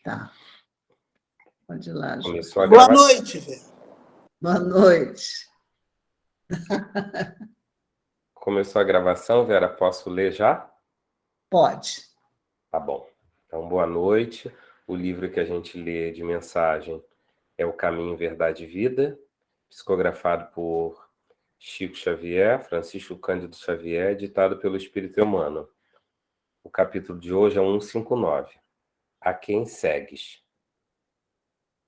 Tá. Pode ir lá, Júlio. Começou a Boa gravar? noite, velho. Boa noite. Começou a gravação, Vera? Posso ler já? Pode. Tá bom. Então, boa noite. O livro que a gente lê de mensagem é O Caminho, Verdade e Vida, psicografado por Chico Xavier, Francisco Cândido Xavier, ditado pelo Espírito Emmanuel. O capítulo de hoje é 159. A quem segues?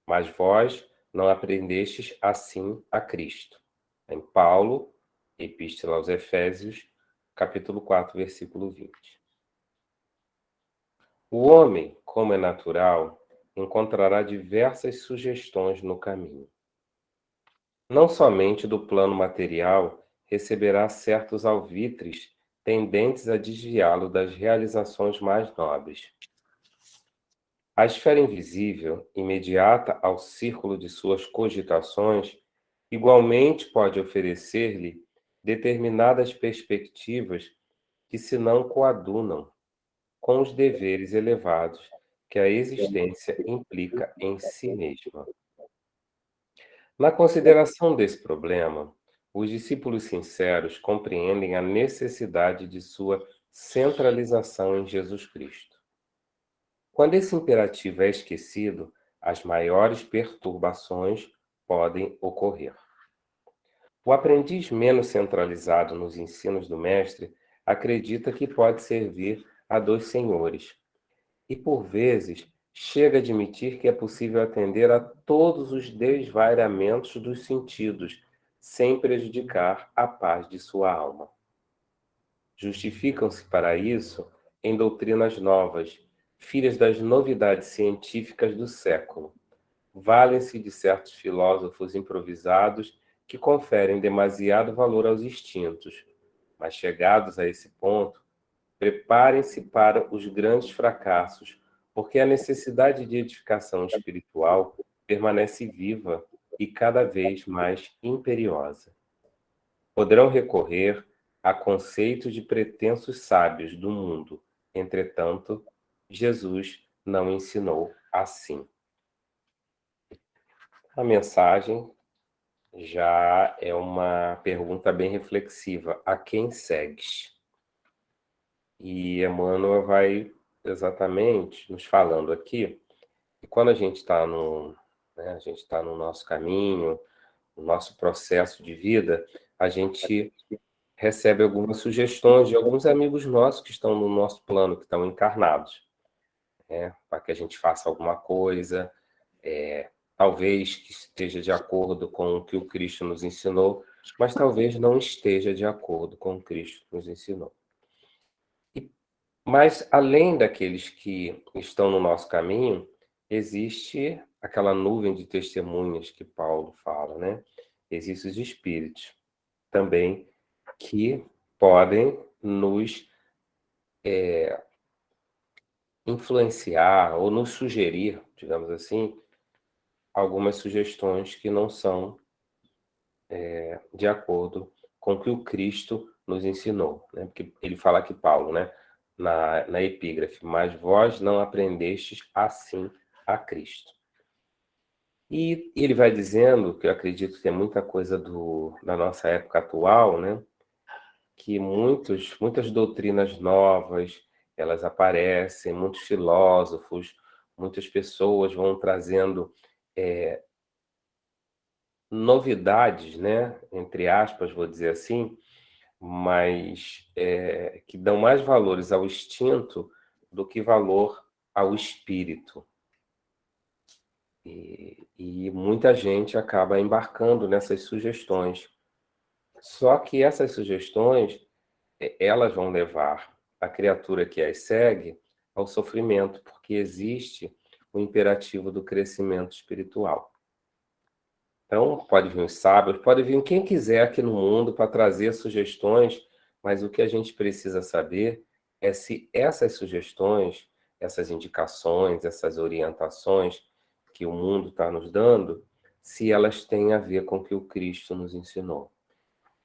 Mas vós não aprendestes assim a Cristo. Em Paulo, Epístola aos Efésios, capítulo 4, versículo 20. O homem, como é natural, encontrará diversas sugestões no caminho. Não somente do plano material receberá certos alvitres tendentes a desviá-lo das realizações mais nobres. A esfera invisível, imediata ao círculo de suas cogitações, igualmente pode oferecer-lhe determinadas perspectivas que se não coadunam com os deveres elevados que a existência implica em si mesma. Na consideração desse problema, os discípulos sinceros compreendem a necessidade de sua centralização em Jesus Cristo. Quando esse imperativo é esquecido, as maiores perturbações podem ocorrer. O aprendiz menos centralizado nos ensinos do mestre acredita que pode servir a dois senhores e, por vezes, chega a admitir que é possível atender a todos os desvairamentos dos sentidos, sem prejudicar a paz de sua alma. Justificam-se para isso em doutrinas novas, filhas das novidades científicas do século. Valem-se de certos filósofos improvisados que conferem demasiado valor aos instintos, mas chegados a esse ponto, preparem-se para os grandes fracassos, porque a necessidade de edificação espiritual permanece viva e cada vez mais imperiosa. Poderão recorrer a conceitos de pretensos sábios do mundo. Entretanto, Jesus não ensinou assim. A mensagem já é uma pergunta bem reflexiva. A quem segues? E Emmanuel vai exatamente nos falando aqui que quando a gente está a gente está no nosso caminho, no nosso processo de vida, a gente recebe algumas sugestões de alguns amigos nossos que estão no nosso plano, que estão encarnados, né? Para que a gente faça alguma coisa, talvez que esteja de acordo com o que o Cristo nos ensinou, mas talvez não esteja de acordo com o que Cristo nos ensinou. Mas, além daqueles que estão no nosso caminho, existe aquela nuvem de testemunhas que Paulo fala, né? Existem os espíritos também que podem nos influenciar ou nos sugerir, digamos assim, algumas sugestões que não são de acordo com o que o Cristo nos ensinou, né? Porque ele fala aqui, Paulo, né? Na epígrafe, mas vós não aprendestes assim a Cristo. E ele vai dizendo, que eu acredito que é muita coisa da nossa época atual, né? Que muitas doutrinas novas, elas aparecem, muitos filósofos, muitas pessoas vão trazendo novidades, né? Entre aspas, vou dizer assim, mas que dão mais valores ao instinto do que valor ao espírito. E muita gente acaba embarcando nessas sugestões. Só que essas sugestões, elas vão levar a criatura que as segue ao sofrimento, porque existe o imperativo do crescimento espiritual. Então, pode vir os sábios, pode vir quem quiser aqui no mundo para trazer sugestões, mas o que a gente precisa saber é se essas sugestões, essas indicações, essas orientações que o mundo está nos dando, se elas têm a ver com o que o Cristo nos ensinou.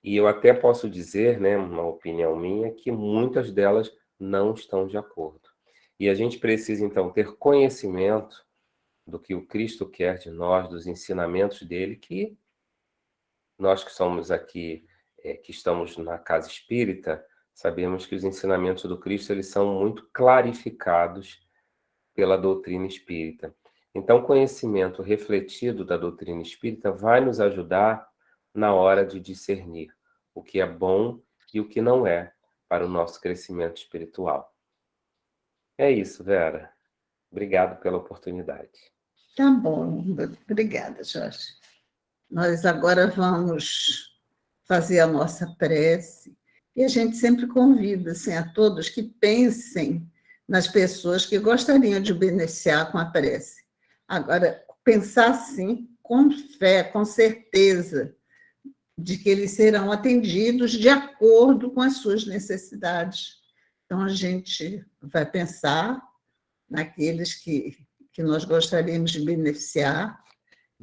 E eu até posso dizer, né, uma opinião minha, que muitas delas não estão de acordo. E a gente precisa, então, ter conhecimento do que o Cristo quer de nós, dos ensinamentos dele, que nós que somos aqui, que estamos na casa espírita, sabemos que os ensinamentos do Cristo eles são muito clarificados pela doutrina espírita. Então, conhecimento refletido da doutrina espírita vai nos ajudar na hora de discernir o que é bom e o que não é para o nosso crescimento espiritual. É isso, Vera. Obrigado pela oportunidade. Tá bom, obrigada, Jorge. Nós agora vamos fazer a nossa prece, e a gente sempre convida assim, a todos que pensem nas pessoas que gostariam de beneficiar com a prece. Agora, pensar assim, com fé, com certeza, de que eles serão atendidos de acordo com as suas necessidades. Então, a gente vai pensar naqueles que nós gostaríamos de beneficiar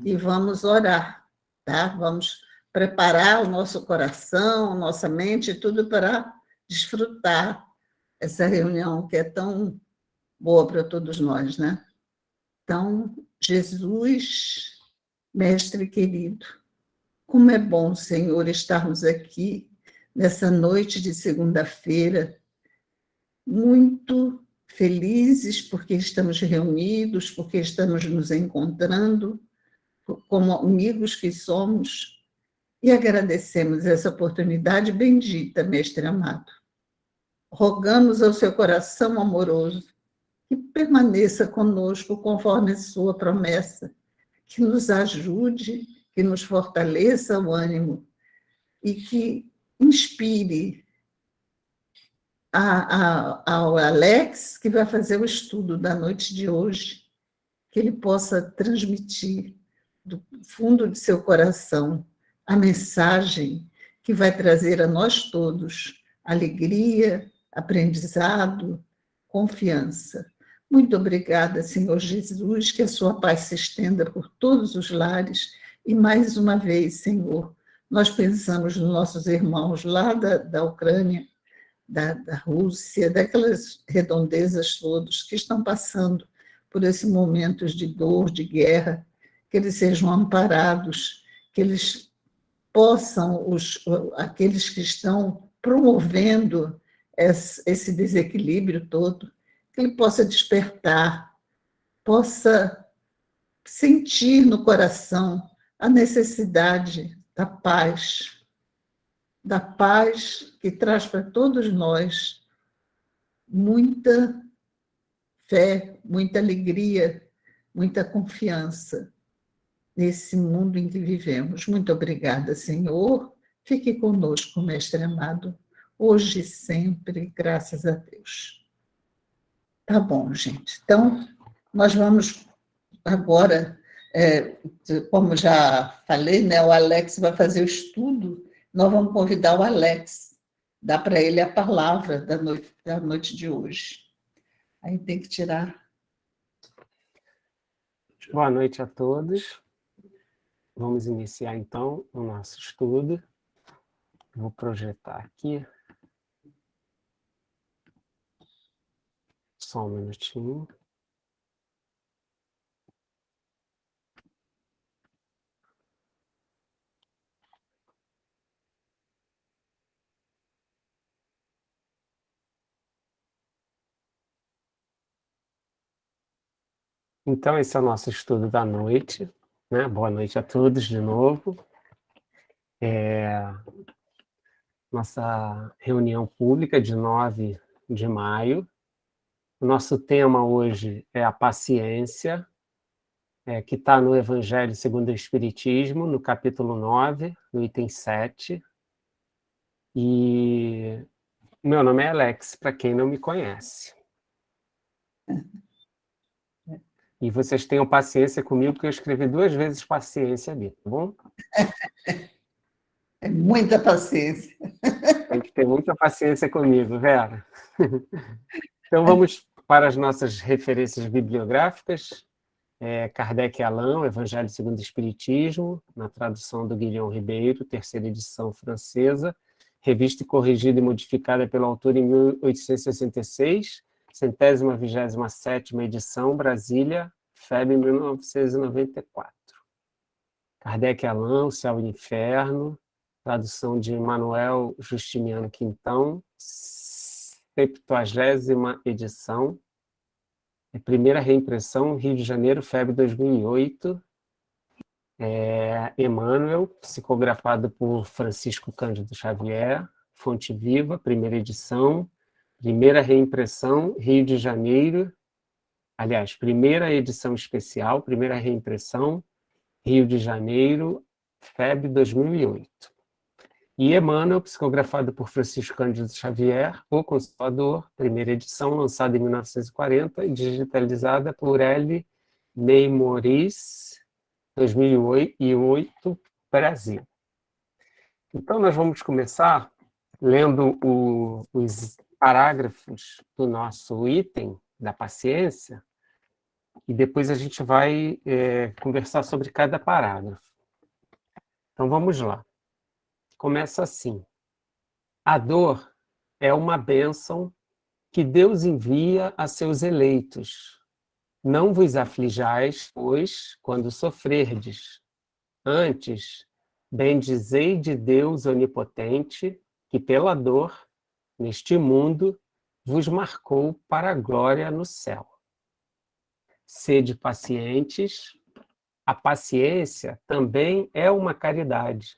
e vamos orar, tá? Vamos preparar o nosso coração, nossa mente, tudo para desfrutar essa reunião que é tão boa para todos nós, né? Então, Jesus, mestre querido, como é bom, Senhor, estarmos aqui nessa noite de segunda-feira, muito felizes porque estamos reunidos, porque estamos nos encontrando como amigos que somos, e agradecemos essa oportunidade bendita, Mestre amado. Rogamos ao seu coração amoroso que permaneça conosco conforme a sua promessa, que nos ajude, que nos fortaleça o ânimo e que inspire ao Alex, que vai fazer o estudo da noite de hoje, que ele possa transmitir do fundo de seu coração a mensagem que vai trazer a nós todos alegria, aprendizado, confiança. Muito obrigada, Senhor Jesus, que a sua paz se estenda por todos os lares. E mais uma vez, Senhor, nós pensamos nos nossos irmãos lá da Ucrânia, da Rússia, daquelas redondezas todos que estão passando por esses momentos de dor, de guerra, que eles sejam amparados, que eles possam, aqueles que estão promovendo esse desequilíbrio todo, que ele possa despertar, possa sentir no coração a necessidade da paz que traz para todos nós muita fé, muita alegria, muita confiança nesse mundo em que vivemos. Muito obrigada, Senhor. Fique conosco, Mestre amado, hoje e sempre, graças a Deus. Tá bom, gente. Então, nós vamos agora, como já falei, né, o Alex vai fazer o estudo, nós vamos convidar o Alex, dar para ele a palavra da noite de hoje. Aí tem que tirar. Boa noite a todos. Vamos iniciar, então, o nosso estudo. Vou projetar aqui. Só um minutinho. Então, esse é o nosso estudo da noite, né? Boa noite a todos de novo. Nossa reunião pública de 9 de maio. O nosso tema hoje é a paciência, que está no Evangelho segundo o Espiritismo, no capítulo 9, no item 7. E meu nome é Alex, para quem não me conhece. E vocês tenham paciência comigo, porque eu escrevi 2 vezes paciência ali, tá bom? É muita paciência. Tem que ter muita paciência comigo, Vera. Então vamos para as nossas referências bibliográficas. Kardec e Allan, Evangelho segundo o Espiritismo, na tradução do Guilhom Ribeiro, 3ª edição francesa, revista corrigida e modificada pelo autor em 1866, 127ª edição, Brasília, FEB 1994. Kardec Alain, O Céu e o Inferno, tradução de Manuel Justiniano Quintão, 70ª edição, primeira reimpressão, Rio de Janeiro, FEB 2008, Emmanuel, psicografado por Francisco Cândido Xavier, Fonte Viva, primeira edição, primeira reimpressão, Rio de Janeiro, aliás, primeira edição especial, primeira reimpressão, Rio de Janeiro, FEB 2008. E Emmanuel, psicografado por Francisco Cândido Xavier, O Consolador, primeira edição, lançada em 1940 e digitalizada por L. Ney Maurice, 2008, Brasil. Então, nós vamos começar lendo os parágrafos do nosso item da paciência, e depois a gente vai conversar sobre cada parágrafo. Então, vamos lá. Começa assim. A dor é uma bênção que Deus envia a seus eleitos. Não vos aflijais, pois, quando sofrerdes. Antes, bendizei de Deus onipotente, que pela dor, neste mundo, vos marcou para a glória no céu. Sede pacientes. A paciência também é uma caridade,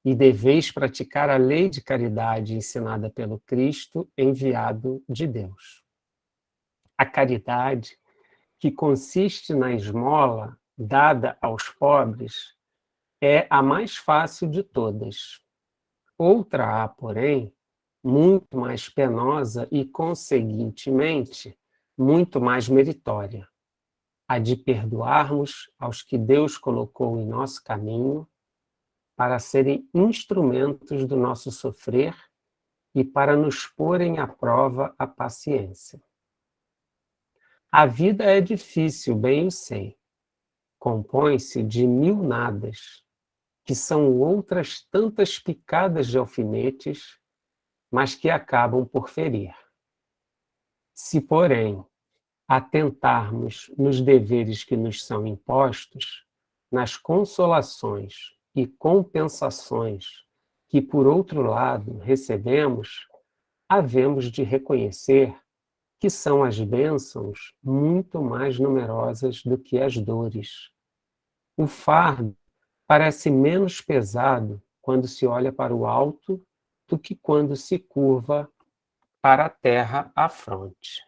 e deveis praticar a lei de caridade ensinada pelo Cristo, enviado de Deus. A caridade, que consiste na esmola dada aos pobres, é a mais fácil de todas. Outra há, porém, muito mais penosa e, conseguintemente, muito mais meritória: a de perdoarmos aos que Deus colocou em nosso caminho para serem instrumentos do nosso sofrer e para nos porem à prova a paciência. A vida é difícil, bem o sei. Compõe-se de 1000 nadas, que são outras tantas picadas de alfinetes, mas que acabam por ferir. Se, porém, atentarmos nos deveres que nos são impostos, nas consolações e compensações que, por outro lado, recebemos, havemos de reconhecer que são as bênçãos muito mais numerosas do que as dores. O fardo parece menos pesado quando se olha para o alto do que quando se curva para a terra à fronte.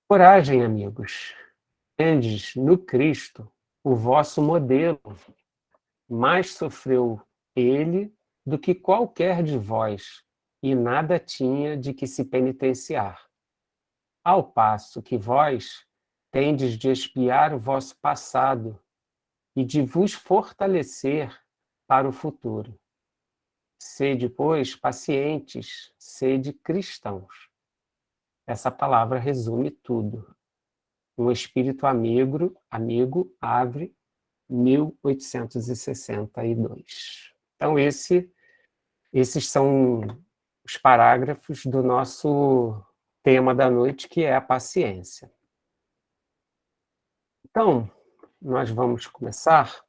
Coragem, amigos. Tendes no Cristo o vosso modelo. Mais sofreu ele do que qualquer de vós, e nada tinha de que se penitenciar. Ao passo que vós tendes de expiar o vosso passado e de vos fortalecer para o futuro. Sede, pois, pacientes, sede cristãos. Essa palavra resume tudo. Um espírito amigo, Havre, 1862. Então, esses são os parágrafos do nosso tema da noite, que é a paciência. Então, nós vamos começar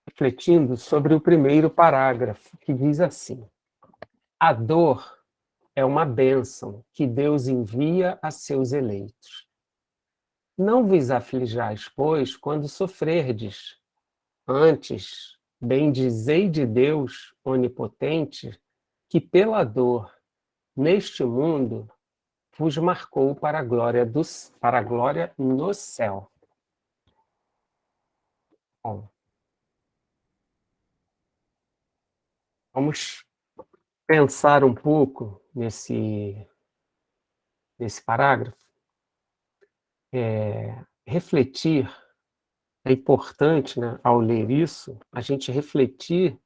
refletindo sobre o primeiro parágrafo, que diz assim: a dor é uma bênção que Deus envia a seus eleitos. Não vos aflijais, pois, quando sofrerdes. Antes, bendizei de Deus onipotente, que pela dor, neste mundo, vos marcou para a glória no céu. Bom, vamos pensar um pouco nesse parágrafo. Refletir, é importante, né, ao ler isso, a gente refletir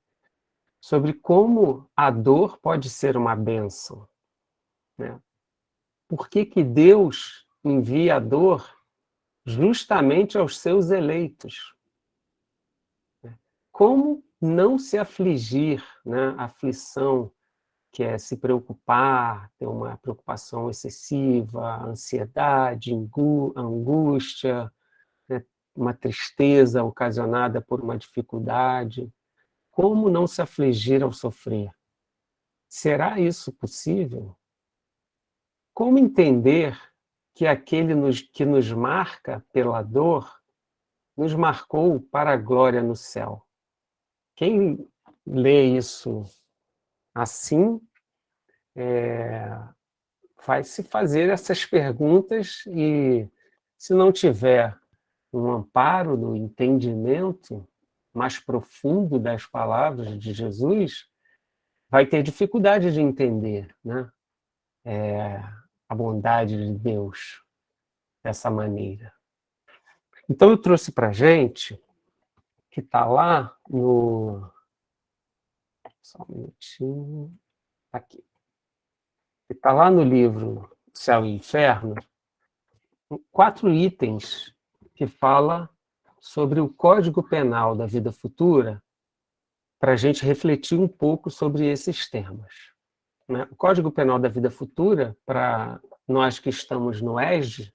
sobre como a dor pode ser uma bênção, né? Por que que Deus envia a dor justamente aos seus eleitos? Como não se afligir né, aflição, que é se preocupar, ter uma preocupação excessiva, ansiedade, angústia, né, uma tristeza ocasionada por uma dificuldade. Como não se afligir ao sofrer? Será isso possível? Como entender que aquele que nos marca pela dor nos marcou para a glória no céu? Quem lê isso assim vai se fazer essas perguntas e, se não tiver um amparo no entendimento mais profundo das palavras de Jesus, vai ter dificuldade de entender, né, a bondade de Deus dessa maneira. Então eu trouxe para a gente, que está lá no... Só um minutinho. Aqui. Que está lá no livro Céu e Inferno, 4 itens que fala sobre o Código Penal da vida futura, para a gente refletir um pouco sobre esses temas, né? O Código Penal da vida futura, para nós que estamos no ESD,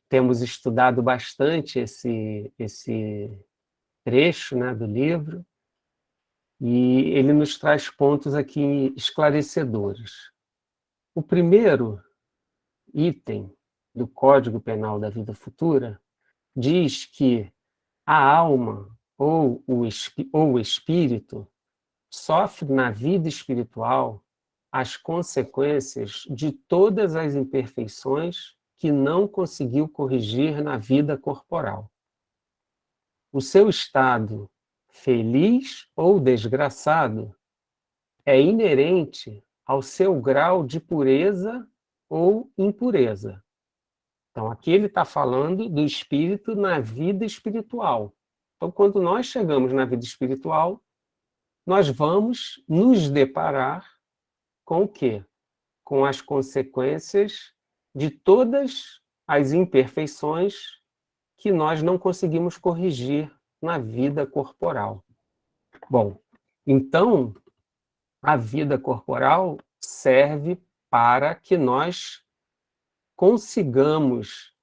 temos estudado bastante esse trecho, né, do livro, e ele nos traz pontos aqui esclarecedores. O primeiro item do Código Penal da vida futura diz que a alma ou o espírito sofre na vida espiritual as consequências de todas as imperfeições que não conseguiu corrigir na vida corporal. O seu estado, feliz ou desgraçado, é inerente ao seu grau de pureza ou impureza. Então, aqui ele está falando do espírito na vida espiritual. Então, quando nós chegamos na vida espiritual, nós vamos nos deparar com o quê? Com as consequências de todas as imperfeições que nós não conseguimos corrigir na vida corporal. Bom, então, a vida corporal serve para que nós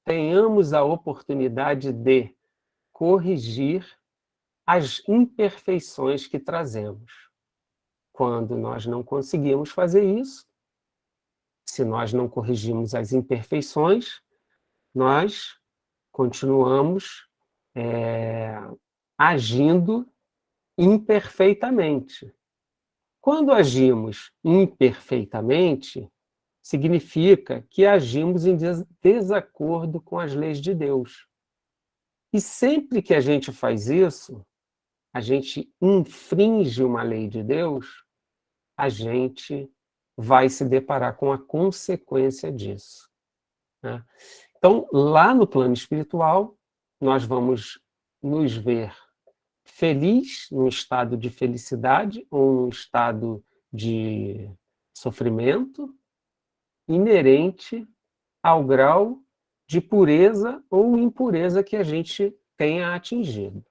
tenhamos a oportunidade de corrigir as imperfeições que trazemos. Quando nós não conseguimos fazer isso, se nós não corrigimos as imperfeições, nós continuamos agindo imperfeitamente. Quando agimos imperfeitamente, significa que agimos em desacordo com as leis de Deus. E sempre que a gente faz isso, a gente infringe uma lei de Deus, a gente vai se deparar com a consequência disso, né? Então, lá no plano espiritual, nós vamos nos ver feliz, num estado de felicidade ou num estado de sofrimento, inerente ao grau de pureza ou impureza que a gente tenha atingido.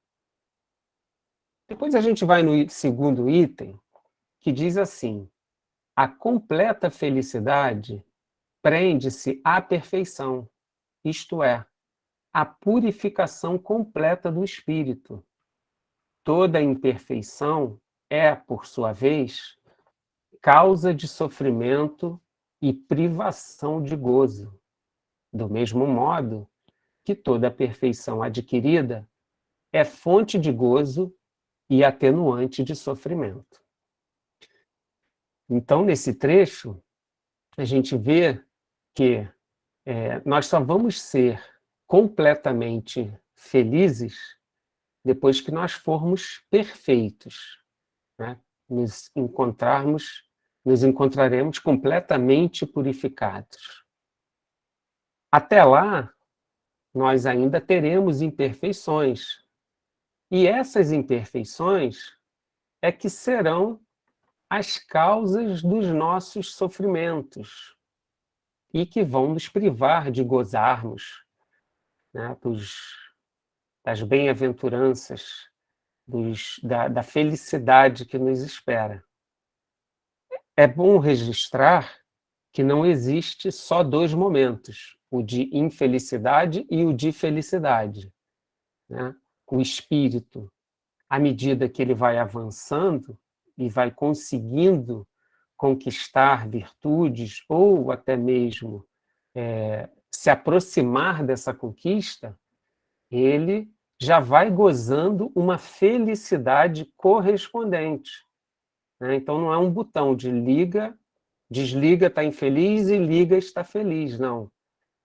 Depois a gente vai no segundo item, que diz assim: a completa felicidade prende-se à perfeição, isto é, à purificação completa do espírito. Toda imperfeição é, por sua vez, causa de sofrimento e privação de gozo, do mesmo modo que toda perfeição adquirida é fonte de gozo e atenuante de sofrimento. Então, nesse trecho, a gente vê que nós só vamos ser completamente felizes depois que nós formos perfeitos, né? Nos encontraremos completamente purificados. Até lá, nós ainda teremos imperfeições. E essas imperfeições é que serão as causas dos nossos sofrimentos e que vão nos privar de gozarmos, né, das bem-aventuranças, da felicidade que nos espera. é bom registrar que não existe só dois momentos, o de infelicidade e o de felicidade, né? O espírito, à medida que ele vai avançando e vai conseguindo conquistar virtudes ou até mesmo se aproximar dessa conquista, ele já vai gozando uma felicidade correspondente, né? Então não é um botão de liga, desliga, está infeliz, e liga, está feliz, não.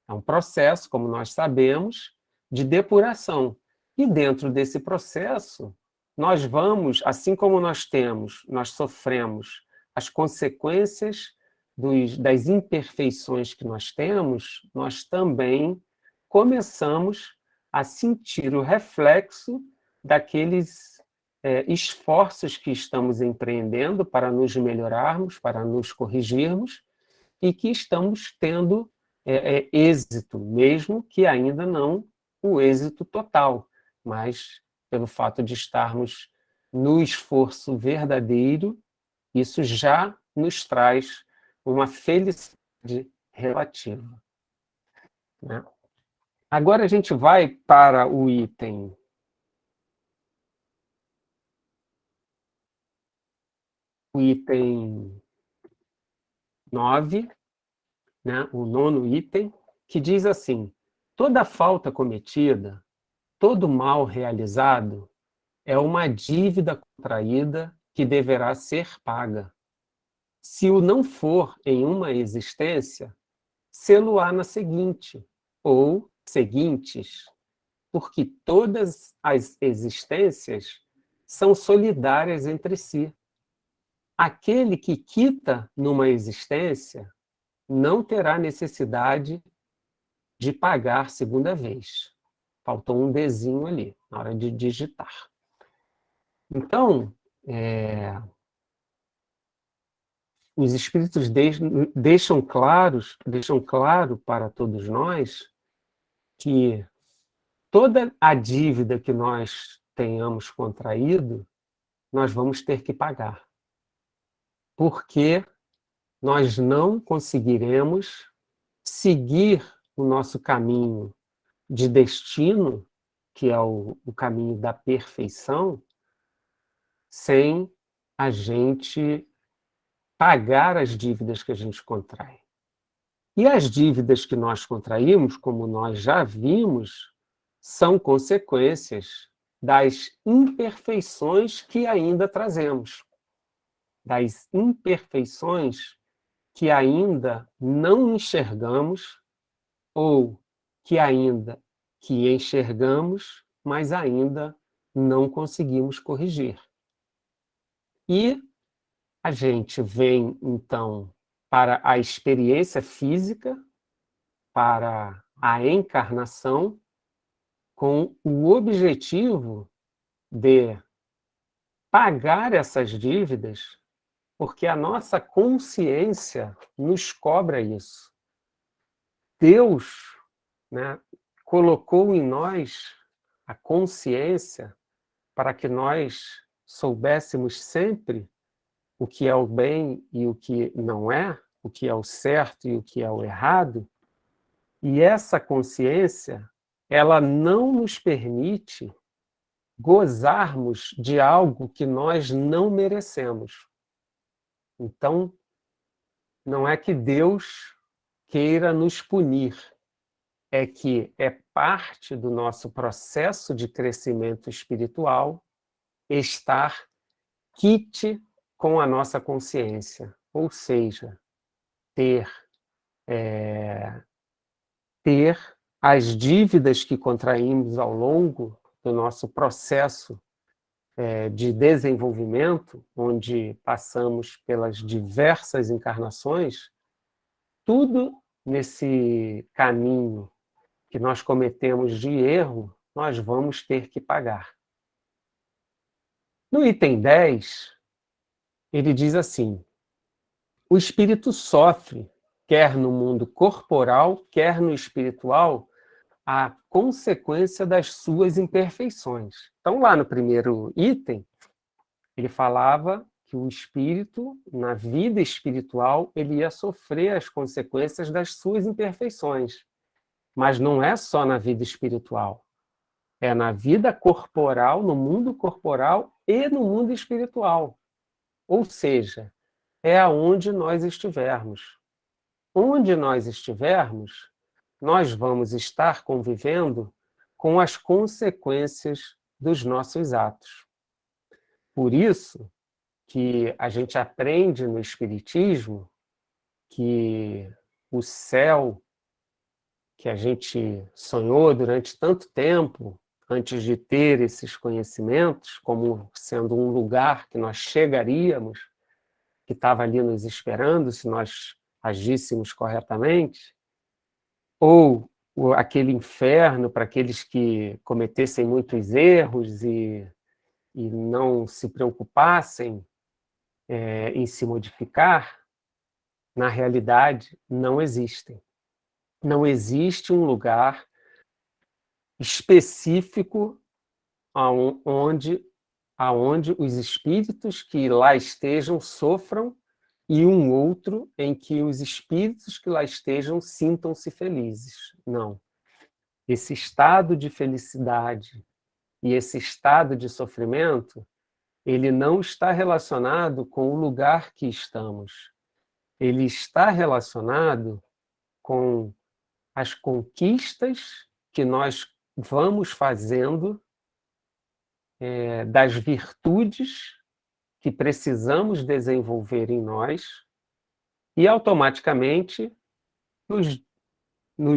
É um processo, como nós sabemos, de depuração. E dentro desse processo, nós vamos, assim como nós sofremos as consequências das imperfeições que nós temos, nós também começamos a sentir o reflexo daqueles esforços que estamos empreendendo para nos melhorarmos, para nos corrigirmos, e que estamos tendo êxito, mesmo que ainda não o êxito total, mas pelo fato de estarmos no esforço verdadeiro, isso já nos traz uma felicidade relativa, né? Agora a gente vai para o item 9, né, o 9º item, que diz assim: toda falta cometida, todo mal realizado é uma dívida contraída que deverá ser paga. Se o não for em uma existência, sê-lo-á na seguinte, ou seguintes, porque todas as existências são solidárias entre si. Aquele que quita numa existência não terá necessidade de pagar segunda vez. Faltou um desenho ali, na hora de digitar. Então, os Espíritos deixam claro para todos nós que toda a dívida que nós tenhamos contraído, nós vamos ter que pagar. Porque nós não conseguiremos seguir o nosso caminho de destino, que é o caminho da perfeição, sem a gente pagar as dívidas que a gente contrai. E as dívidas que nós contraímos, como nós já vimos, são consequências das imperfeições que ainda trazemos, das imperfeições que ainda não enxergamos, ou que enxergamos, mas ainda não conseguimos corrigir. E a gente vem, então, para a experiência física, para a encarnação, com o objetivo de pagar essas dívidas, porque a nossa consciência nos cobra isso. Deus, né, colocou em nós a consciência para que nós soubéssemos sempre o que é o bem e o que não é, o que é o certo e o que é o errado, e essa consciência, ela não nos permite gozarmos de algo que nós não merecemos. Então, não é que Deus queira nos punir, é que é parte do nosso processo de crescimento espiritual estar quite com a nossa consciência, ou seja, ter as dívidas que contraímos ao longo do nosso processo de desenvolvimento, onde passamos pelas diversas encarnações, tudo nesse caminho que nós cometemos de erro, nós vamos ter que pagar. No item 10, ele diz assim: o espírito sofre, quer no mundo corporal, quer no espiritual, a consequência das suas imperfeições. Então, lá no primeiro item, ele falava que o espírito, na vida espiritual, ele ia sofrer as consequências das suas imperfeições. Mas não é só na vida espiritual. É na vida corporal, no mundo corporal e no mundo espiritual. Ou seja, é aonde nós estivermos. Onde nós estivermos, nós vamos estar convivendo com as consequências dos nossos atos. Por isso que a gente aprende no Espiritismo que o céu que a gente sonhou durante tanto tempo, antes de ter esses conhecimentos, como sendo um lugar que nós chegaríamos, que estava ali nos esperando se nós agíssemos corretamente, ou aquele inferno para aqueles que cometessem muitos erros e não se preocupassem em se modificar, na realidade não existem. Não existe um lugar específico aonde os espíritos que lá estejam sofram e um outro em que os espíritos que lá estejam sintam-se felizes. Não. Esse estado de felicidade e esse estado de sofrimento, ele não está relacionado com o lugar que estamos. Ele está relacionado com as conquistas que nós vamos fazendo das virtudes que precisamos desenvolver em nós e, automaticamente, no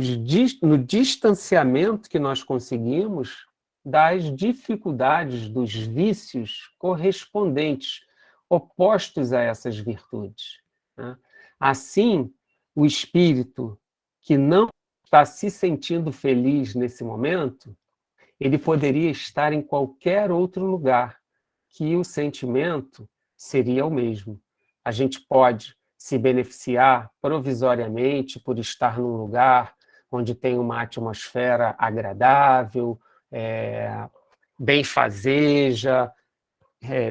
distanciamento que nós conseguimos das dificuldades, dos vícios correspondentes, opostos a essas virtudes. Né? Assim, o espírito que não está se sentindo feliz nesse momento, ele poderia estar em qualquer outro lugar, que o sentimento seria o mesmo. A gente pode se beneficiar provisoriamente por estar num lugar onde tem uma atmosfera agradável, benfazeja,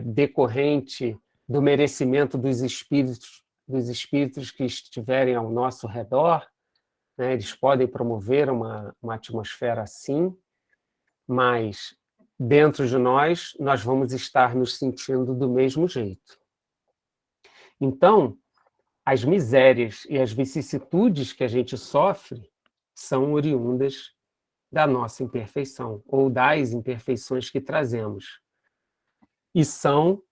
decorrente do merecimento dos espíritos que estiverem ao nosso redor, né? Eles podem promover uma atmosfera assim, mas dentro de nós vamos estar nos sentindo do mesmo jeito. Então, as misérias e as vicissitudes que a gente sofre são oriundas da nossa imperfeição, ou das imperfeições que trazemos. E são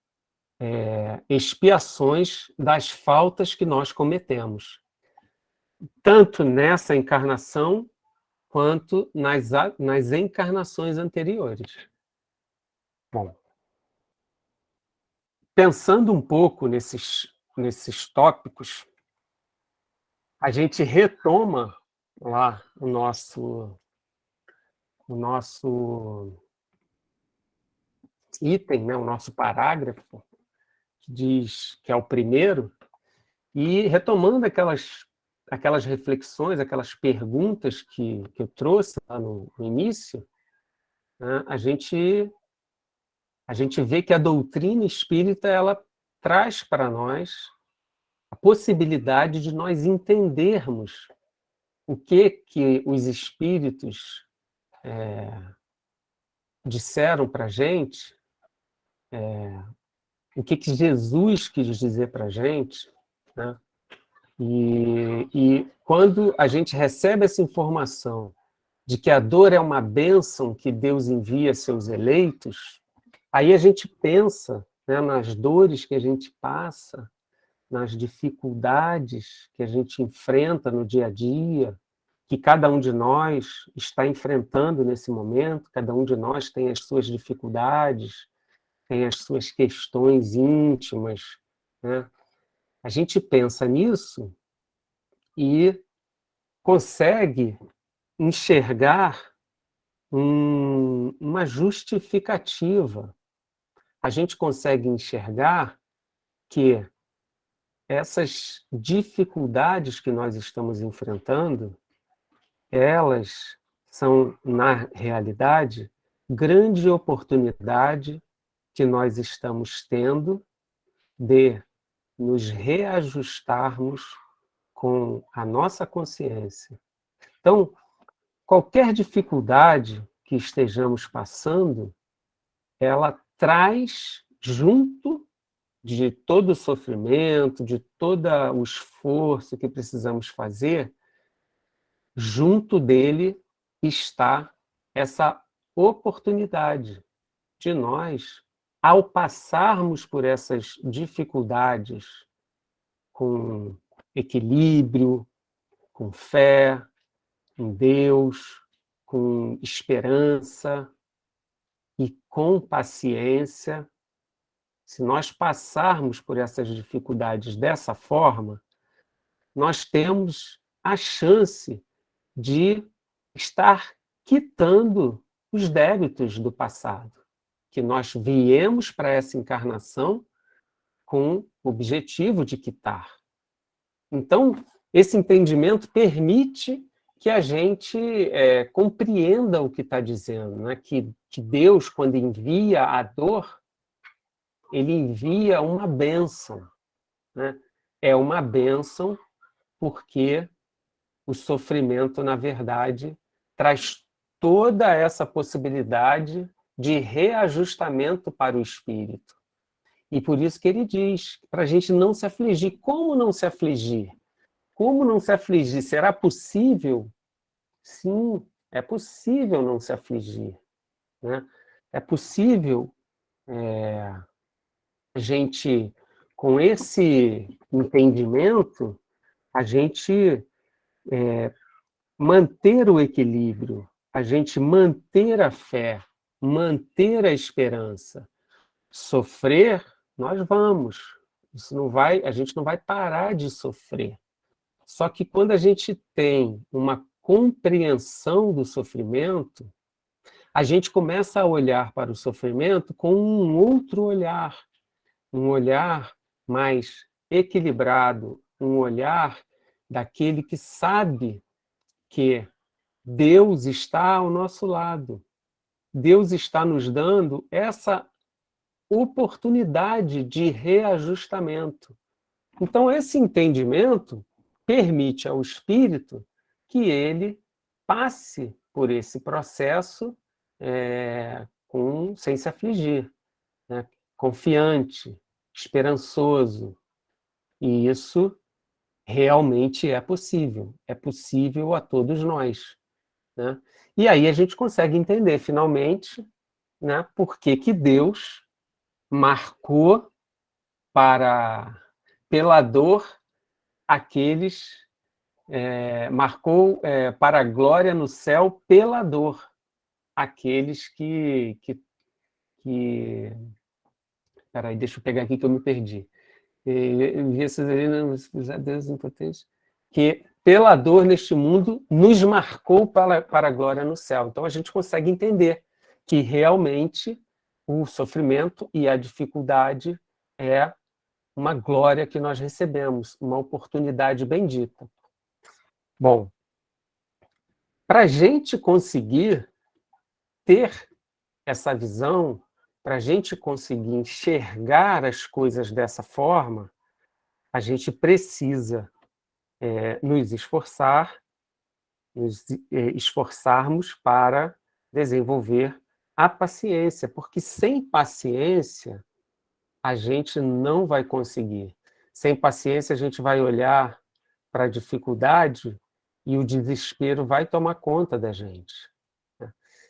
expiações das faltas que nós cometemos, tanto nessa encarnação, quanto nas encarnações anteriores. Bom, pensando um pouco nesses tópicos, a gente retoma lá o nosso item, né, o nosso parágrafo, que diz que é o primeiro, e retomando aquelas reflexões, aquelas perguntas que eu trouxe lá no início, né, a gente vê que a doutrina espírita ela traz para nós a possibilidade de nós entendermos o que os espíritos disseram para a gente, o que Jesus quis dizer para a gente, né? E quando a gente recebe essa informação de que a dor é uma bênção que Deus envia a seus eleitos, aí a gente pensa, né, nas dores que a gente passa, nas dificuldades que a gente enfrenta no dia a dia, que cada um de nós está enfrentando nesse momento, cada um de nós tem as suas dificuldades, tem as suas questões íntimas, né? A gente pensa nisso e consegue enxergar uma justificativa. A gente consegue enxergar que essas dificuldades que nós estamos enfrentando, elas são, na realidade, grande oportunidade que nós estamos tendo de nos reajustarmos com a nossa consciência. Então, qualquer dificuldade que estejamos passando, ela traz junto de todo o sofrimento, de todo o esforço que precisamos fazer, junto dele está essa oportunidade de nós, ao passarmos por essas dificuldades com equilíbrio, com fé em Deus, com esperança e com paciência, se nós passarmos por essas dificuldades dessa forma, nós temos a chance de estar quitando os débitos do passado, que nós viemos para essa encarnação com o objetivo de quitar. Então, esse entendimento permite que a gente compreenda o que está dizendo, né? Que Deus, quando envia a dor, ele envia uma bênção, né? É uma bênção porque o sofrimento, na verdade, traz toda essa possibilidade de reajustamento para o espírito. E por isso que ele diz, para a gente não se afligir. Como não se afligir? Como não se afligir? Será possível? Sim, é possível não se afligir, né? É possível a gente, com esse entendimento, a gente manter o equilíbrio, a gente manter a fé, manter a esperança. Sofrer, nós vamos. Isso não vai, a gente não vai parar de sofrer. Só que quando a gente tem uma compreensão do sofrimento, a gente começa a olhar para o sofrimento com um outro olhar, um olhar mais equilibrado, um olhar daquele que sabe que Deus está ao nosso lado. Deus está nos dando essa oportunidade de reajustamento. Então, esse entendimento permite ao espírito que ele passe por esse processo sem se afligir, né? Confiante, esperançoso. E isso realmente é possível a todos nós, né? E aí a gente consegue entender, finalmente, né, por que Deus marcou pela dor aqueles, marcou para a glória no céu pela dor aqueles que peraí, deixa eu pegar aqui que eu me perdi. Deus impotente, que pela dor neste mundo nos marcou para a glória no céu. Então a gente consegue entender que realmente o sofrimento e a dificuldade é uma glória que nós recebemos, uma oportunidade bendita. Bom, para a gente conseguir ter essa visão, para a gente conseguir enxergar as coisas dessa forma, a gente precisa nos esforçarmos para desenvolver a paciência, porque sem paciência a gente não vai conseguir. Sem paciência a gente vai olhar para a dificuldade e o desespero vai tomar conta da gente.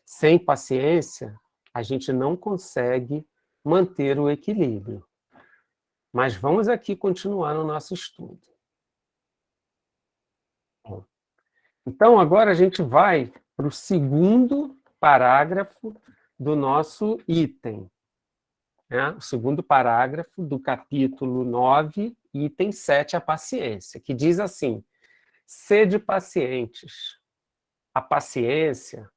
Sem paciência, a gente não consegue manter o equilíbrio. Mas vamos aqui continuar no nosso estudo. Então, agora a gente vai para o segundo parágrafo do nosso item. Né? O segundo parágrafo do capítulo 9, item 7, a paciência, que diz assim: sede pacientes. A paciência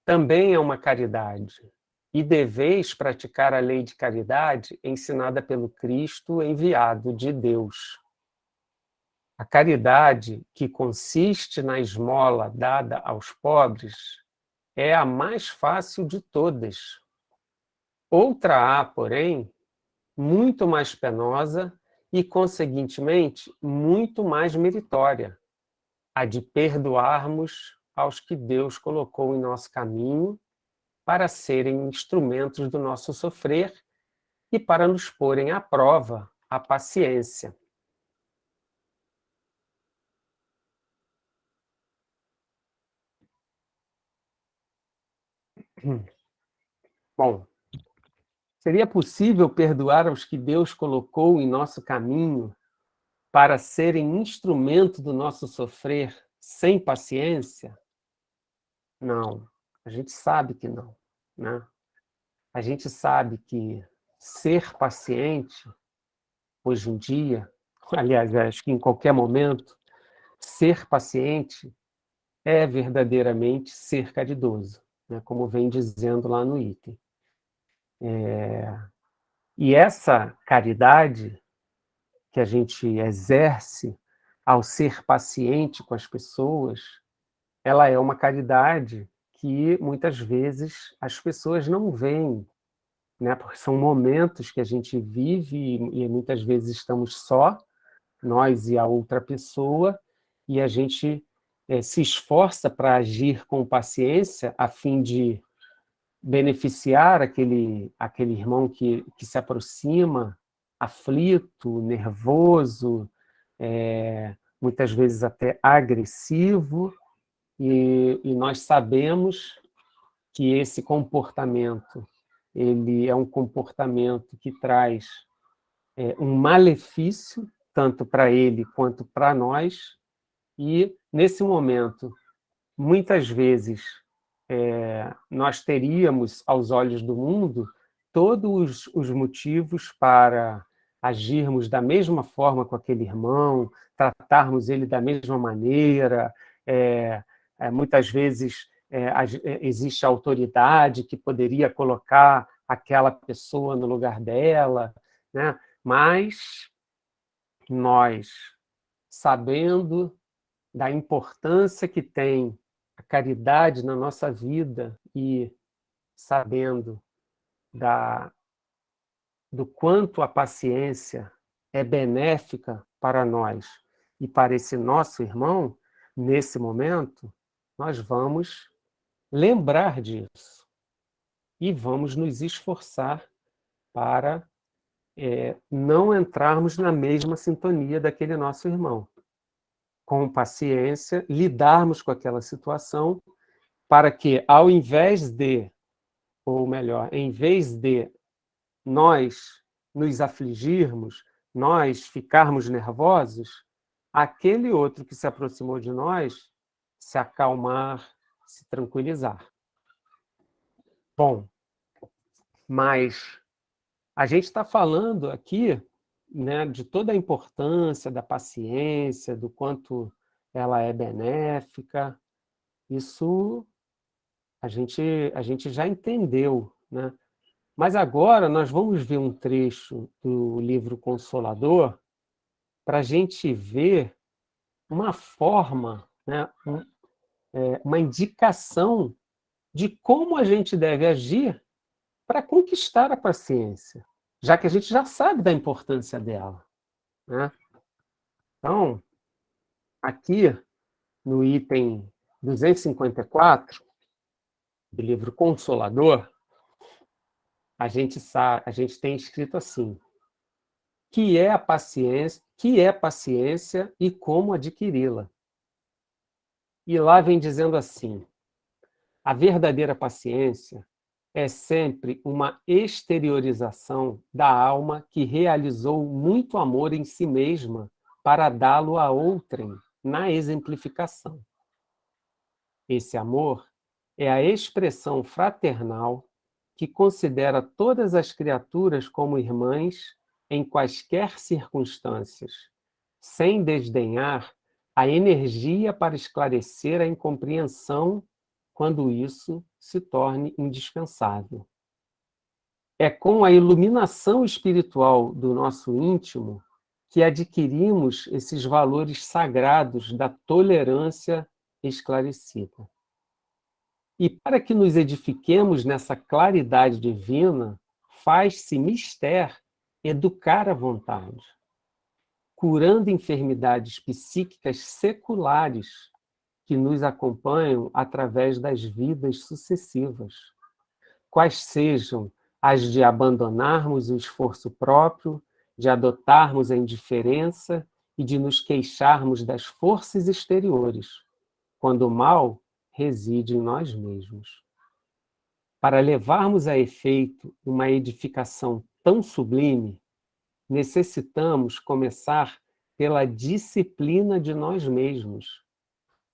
também é uma caridade, e deveis praticar a lei de caridade ensinada pelo Cristo enviado de Deus. A caridade, que consiste na esmola dada aos pobres, é a mais fácil de todas. Outra há, porém, muito mais penosa e, conseguintemente, muito mais meritória, a de perdoarmos aos que Deus colocou em nosso caminho para serem instrumentos do nosso sofrer e para nos porem à prova a paciência. Bom, seria possível perdoar aos que Deus colocou em nosso caminho para serem instrumento do nosso sofrer sem paciência? Não, a gente sabe que não, né? A gente sabe que ser paciente, hoje em dia, aliás, acho que em qualquer momento, ser paciente é verdadeiramente ser caridoso, né? Como vem dizendo lá no item. E essa caridade que a gente exerce ao ser paciente com as pessoas, ela é uma caridade que muitas vezes as pessoas não veem, né? Porque são momentos que a gente vive e muitas vezes estamos só, nós e a outra pessoa, e a gente se esforça para agir com paciência a fim de beneficiar aquele irmão que se aproxima aflito, nervoso, muitas vezes até agressivo, e nós sabemos que esse comportamento ele é um comportamento que traz um malefício, tanto para ele quanto para nós, e, nesse momento, muitas vezes, nós teríamos, aos olhos do mundo, todos os motivos para agirmos da mesma forma com aquele irmão, tratarmos ele da mesma maneira, muitas vezes existe a autoridade que poderia colocar aquela pessoa no lugar dela, né? Mas nós, sabendo da importância que tem a caridade na nossa vida e sabendo do quanto a paciência é benéfica para nós e para esse nosso irmão, nesse momento, nós vamos lembrar disso e vamos nos esforçar para não entrarmos na mesma sintonia daquele nosso irmão. Com paciência, lidarmos com aquela situação para que, ao invés de, ou melhor, em vez de nós nos afligirmos, nós ficarmos nervosos, aquele outro que se aproximou de nós se acalmar, se tranquilizar. Bom, mas a gente está falando aqui, né, de toda a importância da paciência, do quanto ela é benéfica. Isso a gente já entendeu, né? Mas agora nós vamos ver um trecho do livro Consolador para a gente ver uma forma, né, uma indicação de como a gente deve agir para conquistar a paciência, já que a gente já sabe da importância dela, né? Então, aqui no item 254 do livro Consolador, a gente tem escrito assim: que é paciência e como adquiri-la. E lá vem dizendo assim: a verdadeira paciência é sempre uma exteriorização da alma que realizou muito amor em si mesma para dá-lo a outrem na exemplificação. Esse amor é a expressão fraternal que considera todas as criaturas como irmãs em quaisquer circunstâncias, sem desdenhar a energia para esclarecer a incompreensão quando isso se torne indispensável. É com a iluminação espiritual do nosso íntimo que adquirimos esses valores sagrados da tolerância esclarecida. E para que nos edifiquemos nessa claridade divina, faz-se mister educar a vontade, curando enfermidades psíquicas seculares que nos acompanham através das vidas sucessivas, quais sejam as de abandonarmos o esforço próprio, de adotarmos a indiferença e de nos queixarmos das forças exteriores, quando o mal reside em nós mesmos. Para levarmos a efeito uma edificação tão sublime, necessitamos começar pela disciplina de nós mesmos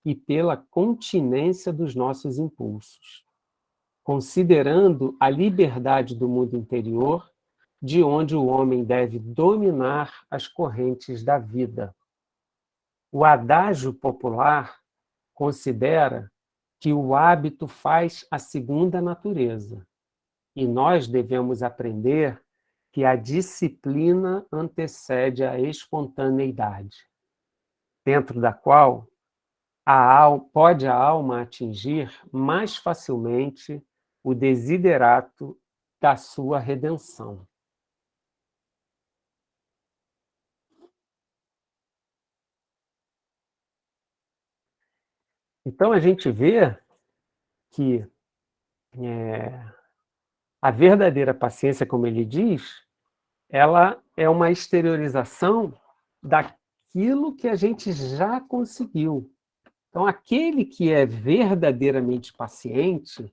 e pela continência dos nossos impulsos, considerando a liberdade do mundo interior, de onde o homem deve dominar as correntes da vida. O adágio popular considera que o hábito faz a segunda natureza, e nós devemos aprender que a disciplina antecede a espontaneidade, dentro da qual pode a alma atingir mais facilmente o desiderato da sua redenção. Então, a gente vê que a verdadeira paciência, como ele diz, ela é uma exteriorização daquilo que a gente já conseguiu. Então, aquele que é verdadeiramente paciente,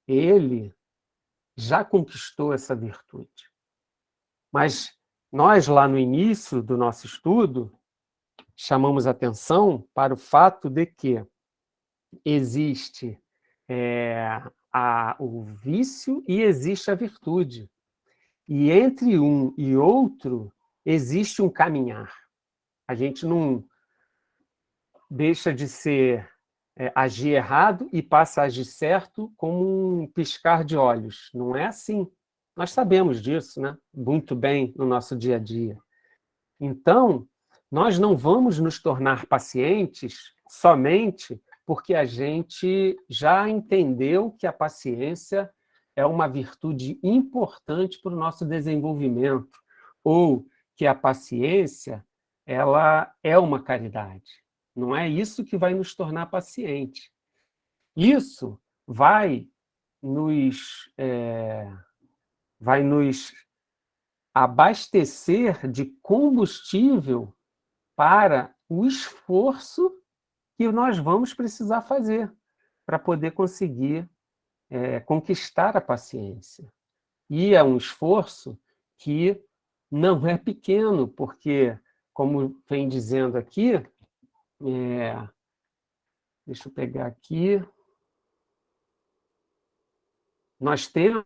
ele já conquistou essa virtude. Mas nós, lá no início do nosso estudo, chamamos atenção para o fato de que existe o vício e existe a virtude. E entre um e outro existe um caminhar. A gente não deixa de agir errado e passa a agir certo como um piscar de olhos. Não é assim. Nós sabemos disso, né? Muito bem no nosso dia a dia. Então, nós não vamos nos tornar pacientes somente porque a gente já entendeu que a paciência é uma virtude importante para o nosso desenvolvimento, ou que a paciência ela é uma caridade. Não é isso que vai nos tornar paciente. Isso vai nos abastecer de combustível para o esforço que nós vamos precisar fazer para poder conseguir conquistar a paciência. E é um esforço que não é pequeno, porque, como vem dizendo aqui, deixa eu pegar aqui, nós temos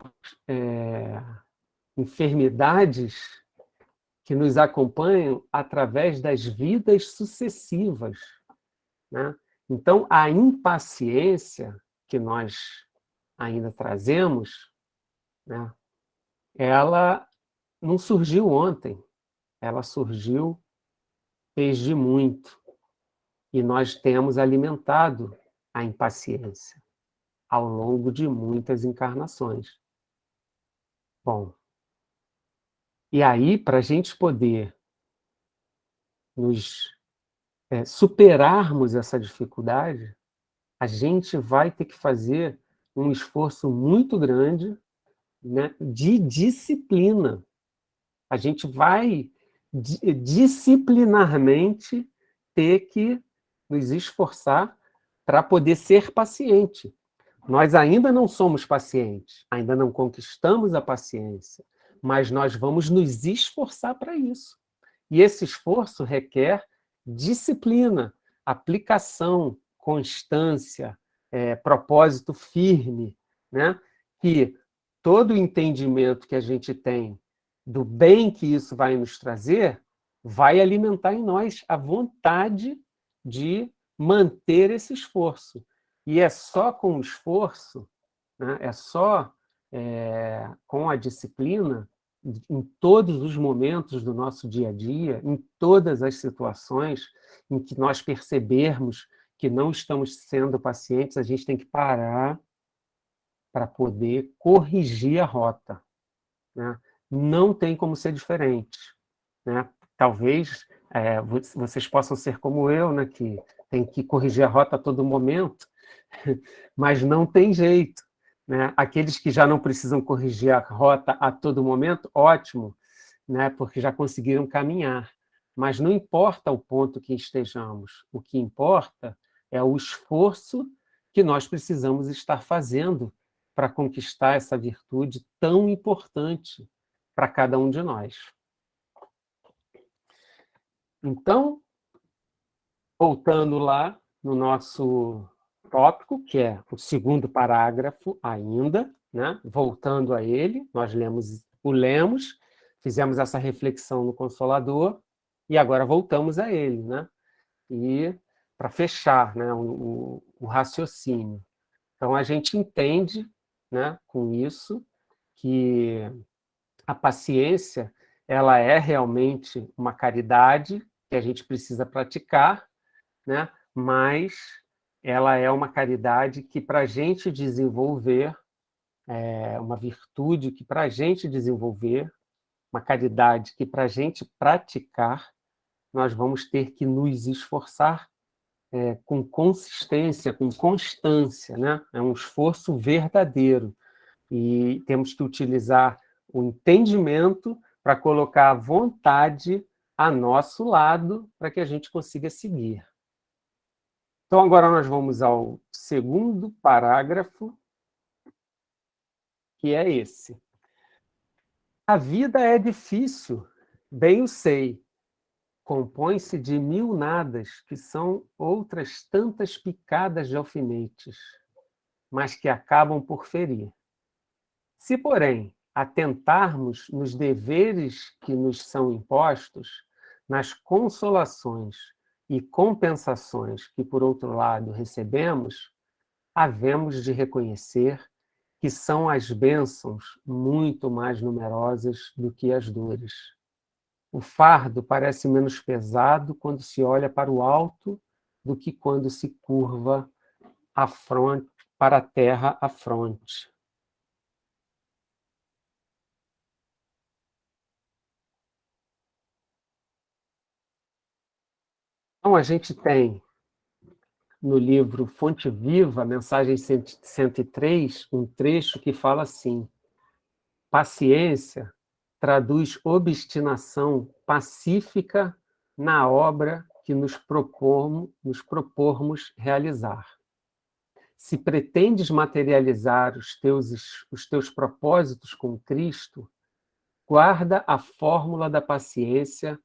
enfermidades que nos acompanham através das vidas sucessivas, né? Então, a impaciência que nós ainda trazemos, né, ela não surgiu ontem, ela surgiu desde muito. E nós temos alimentado a impaciência ao longo de muitas encarnações. Bom, e aí, para a gente poder superarmos essa dificuldade, a gente vai ter que fazer um esforço muito grande, né, de disciplina. A gente vai disciplinarmente ter que nos esforçar para poder ser paciente. Nós ainda não somos pacientes, ainda não conquistamos a paciência, mas nós vamos nos esforçar para isso. E esse esforço requer disciplina, aplicação, constância, propósito firme, né? Que todo o entendimento que a gente tem do bem que isso vai nos trazer vai alimentar em nós a vontade de manter esse esforço. E é só com o esforço, né? É só com a disciplina, em todos os momentos do nosso dia a dia, em todas as situações em que nós percebermos que não estamos sendo pacientes, a gente tem que parar para poder corrigir a rota, né? não tem como ser diferente, né? Talvez vocês possam ser como eu, né, que tem que corrigir a rota a todo momento, mas não tem jeito, né? Aqueles que já não precisam corrigir a rota a todo momento, ótimo, né, porque já conseguiram caminhar. Mas não importa o ponto que estejamos, o que importa é o esforço que nós precisamos estar fazendo para conquistar essa virtude tão importante para cada um de nós. Então, voltando lá no nosso tópico, que é o segundo parágrafo ainda, né? Voltando a ele, nós lemos, fizemos essa reflexão no Consolador, e agora voltamos a ele, né? E para fechar, né, o raciocínio. Então, a gente entende, né, com isso, que a paciência ela é realmente uma caridade que a gente precisa praticar, né? Mas ela é uma caridade que, para a gente desenvolver, é uma virtude que, para a gente desenvolver, uma caridade que, para a gente praticar, nós vamos ter que nos esforçar com consistência, com constância, né? É um esforço verdadeiro. E temos que utilizar o entendimento para colocar a vontade a nosso lado para que a gente consiga seguir. Então, agora nós vamos ao segundo parágrafo, que é esse. A vida é difícil, bem o sei. Compõe-se de 1000 nadas, que são outras tantas picadas de alfinetes, mas que acabam por ferir. Se, porém, atentarmos nos deveres que nos são impostos, nas consolações e compensações que, por outro lado, recebemos, havemos de reconhecer que são as bênçãos muito mais numerosas do que as dores. O fardo parece menos pesado quando se olha para o alto do que quando se curva a fronte, para a terra à fronte. Então, a gente tem no livro Fonte Viva, mensagem 103, um trecho que fala assim: paciência traduz obstinação pacífica na obra que nos propormos realizar. Se pretendes materializar os teus propósitos com Cristo, guarda a fórmula da paciência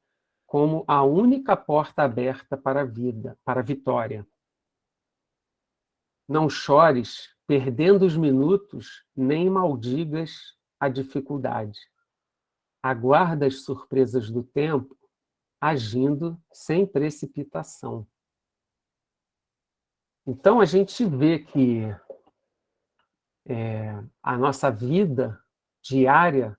como a única porta aberta para a vida, para a vitória. Não chores perdendo os minutos, nem maldigas a dificuldade. Aguarda as surpresas do tempo, agindo sem precipitação. Então, a gente vê que a nossa vida diária,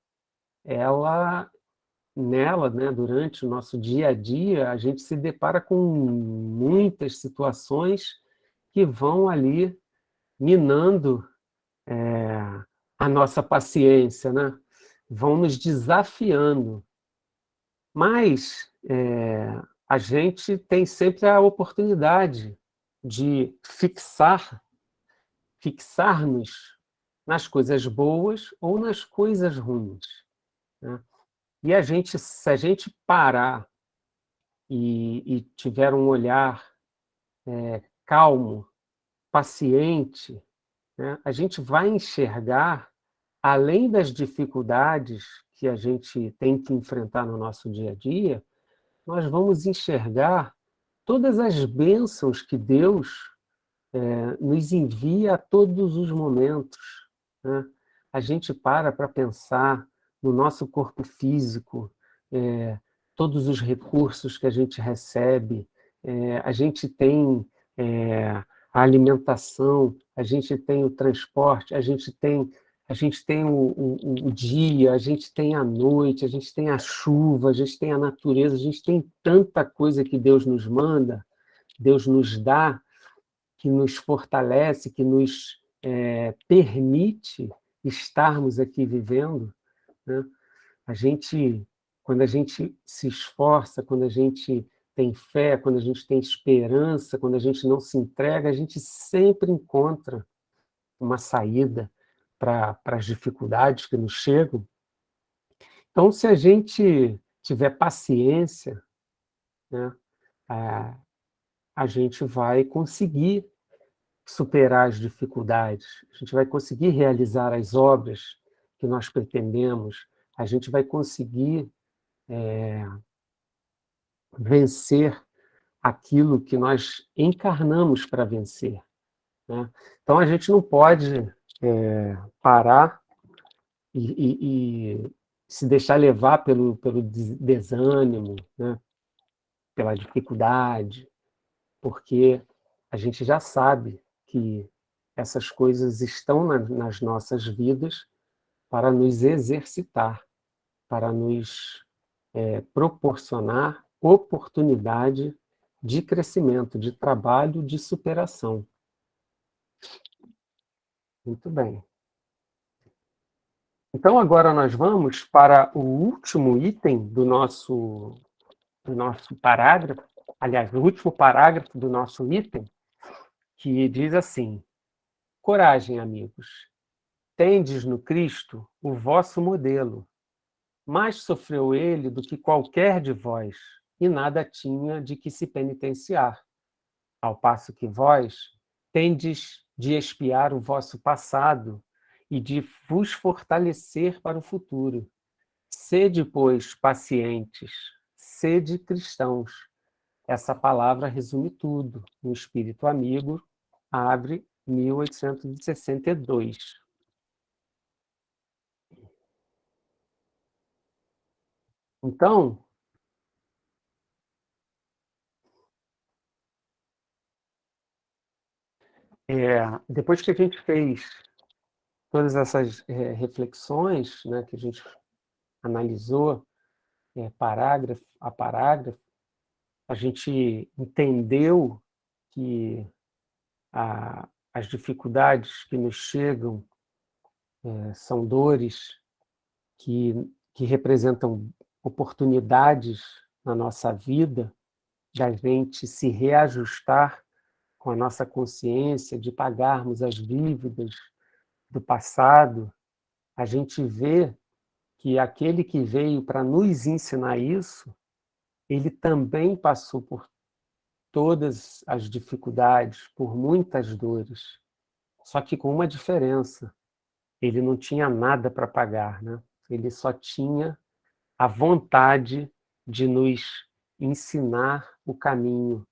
nela, né, durante o nosso dia a dia, a gente se depara com muitas situações que vão ali minando a nossa paciência, né? Vão nos desafiando. Mas a gente tem sempre a oportunidade de fixar-nos nas coisas boas ou nas coisas ruins, né? E se a gente parar e tiver um olhar calmo, paciente, né, a gente vai enxergar, além das dificuldades que a gente tem que enfrentar no nosso dia a dia, nós vamos enxergar todas as bênçãos que Deus nos envia a todos os momentos, né? A gente para pensar no nosso corpo físico, todos os recursos que a gente recebe, a gente tem a alimentação, a gente tem o transporte, a gente tem o dia, a gente tem a noite, a gente tem a chuva, a gente tem a natureza, a gente tem tanta coisa que Deus nos manda, Deus nos dá, que nos fortalece, que nos permite estarmos aqui vivendo, né? Quando a gente se esforça, quando a gente tem fé, quando a gente tem esperança, quando a gente não se entrega, a gente sempre encontra uma saída para as dificuldades que nos chegam. Então, se a gente tiver paciência, né, a gente vai conseguir superar as dificuldades, a gente vai conseguir realizar as obras que nós pretendemos, a gente vai conseguir vencer aquilo que nós encarnamos para vencer, né? Então, a gente não pode parar e se deixar levar pelo desânimo, né? Pela dificuldade, porque a gente já sabe que essas coisas estão nas nossas vidas para nos exercitar, para nos proporcionar oportunidade de crescimento, de trabalho, de superação. Muito bem. Então, agora nós vamos para o último item do nosso parágrafo, aliás, o último parágrafo do nosso item, que diz assim: coragem, amigos, tendes no Cristo o vosso modelo. Mais sofreu ele do que qualquer de vós, e nada tinha de que se penitenciar. Ao passo que vós tendes de expiar o vosso passado e de vos fortalecer para o futuro. Sede, pois, pacientes, sede cristãos. Essa palavra resume tudo. No Espírito Amigo, abre 1862. Então, depois que a gente fez todas essas reflexões, né, que a gente analisou parágrafo a parágrafo, a gente entendeu que as dificuldades que nos chegam são dores que representam oportunidades na nossa vida da gente se reajustar com a nossa consciência, de pagarmos as dívidas do passado. A gente vê que aquele que veio para nos ensinar isso, ele também passou por todas as dificuldades, por muitas dores, só que com uma diferença: ele não tinha nada para pagar, né? Ele só tinha a vontade de nos ensinar o caminho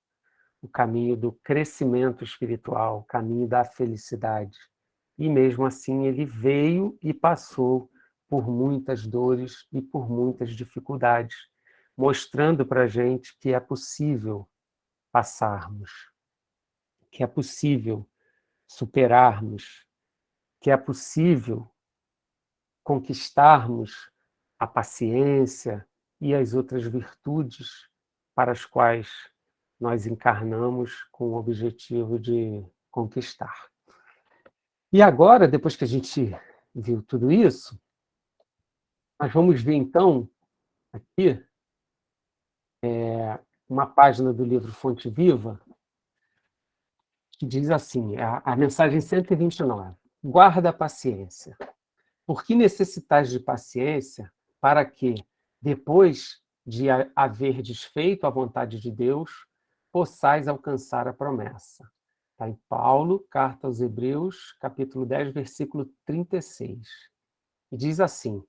do crescimento espiritual, o caminho da felicidade. E mesmo assim ele veio e passou por muitas dores e por muitas dificuldades, mostrando para a gente que é possível passarmos, que é possível superarmos, que é possível conquistarmos a paciência e as outras virtudes para as quais nós encarnamos com o objetivo de conquistar. E agora, depois que a gente viu tudo isso, nós vamos ver então aqui uma página do livro Fonte Viva que diz assim, a mensagem 129: guarda a paciência. Por que necessitais de paciência para que, depois de haver desfeito a vontade de Deus, possais alcançar a promessa? Está em Paulo, carta aos Hebreus, capítulo 10, versículo 36. E diz assim: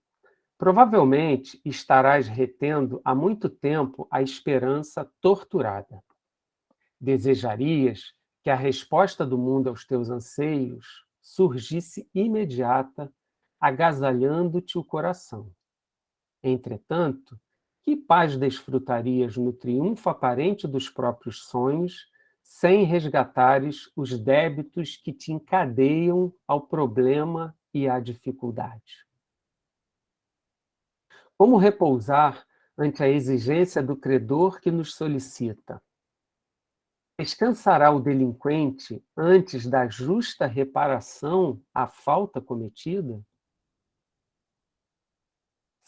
provavelmente estarás retendo há muito tempo a esperança torturada. Desejarias que a resposta do mundo aos teus anseios surgisse imediata, agasalhando-te o coração. Entretanto, que paz desfrutarias no triunfo aparente dos próprios sonhos, sem resgatares os débitos que te encadeiam ao problema e à dificuldade? Como repousar ante a exigência do credor que nos solicita? Descansará o delinquente antes da justa reparação à falta cometida?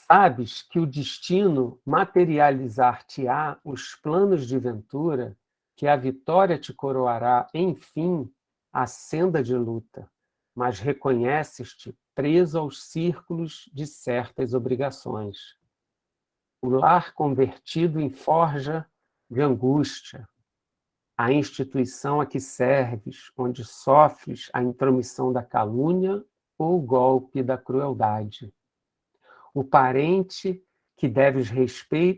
Sabes que o destino materializar-te-á os planos de ventura, que a vitória te coroará, enfim, a senda de luta, mas reconheces-te preso aos círculos de certas obrigações. O lar convertido em forja de angústia, a instituição a que serves, onde sofres a intromissão da calúnia ou o golpe da crueldade. O parente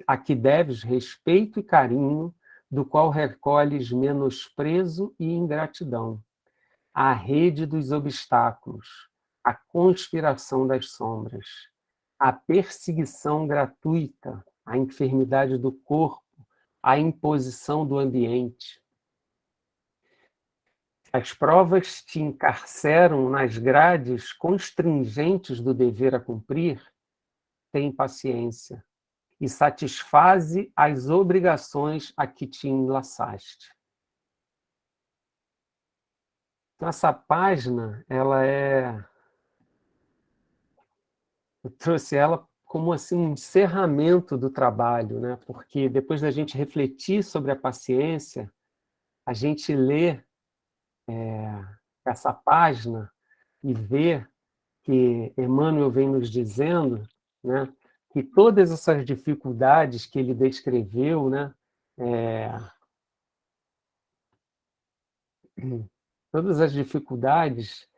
a que deves respeito e carinho, do qual recolhes menosprezo e ingratidão. A rede dos obstáculos, a conspiração das sombras, a perseguição gratuita, a enfermidade do corpo, a imposição do ambiente. As provas te encarceram nas grades constringentes do dever a cumprir. Tem paciência e satisfaze as obrigações a que te enlaçaste. Então, essa página, eu trouxe ela como assim, um encerramento do trabalho, né? Porque depois da gente refletir sobre a paciência, a gente lê essa página e vê que Emmanuel vem nos dizendo, né, que todas essas dificuldades que ele descreveu, né, todas as dificuldades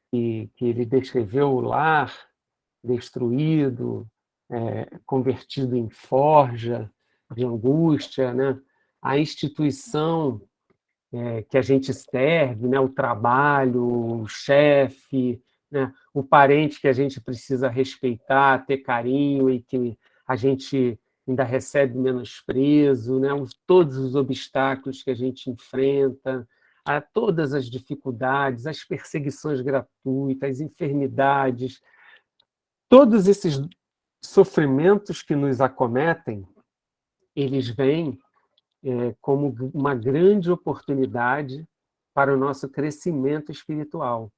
que ele descreveu, o lar destruído, convertido em forja de angústia, né, a instituição que a gente serve, né, o trabalho, o chefe, né, o parente que a gente precisa respeitar, ter carinho e que a gente ainda recebe menosprezo, né, todos os obstáculos que a gente enfrenta, todas as dificuldades, as perseguições gratuitas, as enfermidades, todos esses sofrimentos que nos acometem, eles vêm como uma grande oportunidade para o nosso crescimento espiritual.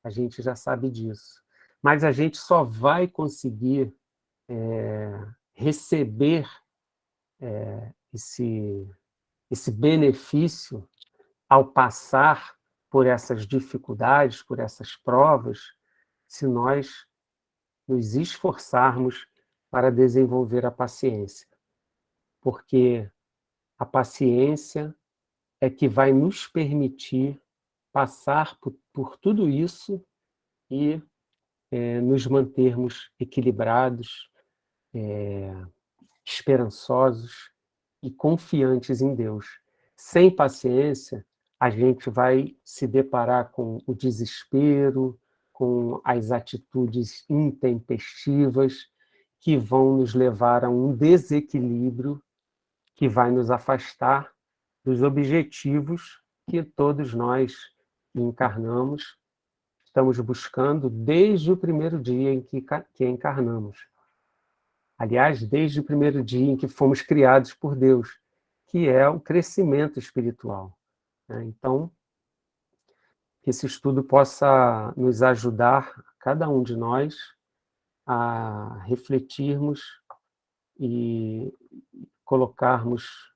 A gente já sabe disso. Mas a gente só vai conseguir receber esse benefício ao passar por essas dificuldades, por essas provas, se nós nos esforçarmos para desenvolver a paciência. Porque a paciência é que vai nos permitir passar por tudo isso e nos mantermos equilibrados, esperançosos e confiantes em Deus. Sem paciência, a gente vai se deparar com o desespero, com as atitudes intempestivas que vão nos levar a um desequilíbrio que vai nos afastar dos objetivos que todos nós que encarnamos estamos buscando desde o primeiro dia em que encarnamos. Aliás, desde o primeiro dia em que fomos criados por Deus, que é o crescimento espiritual. Então, que esse estudo possa nos ajudar, cada um de nós, a refletirmos e colocarmos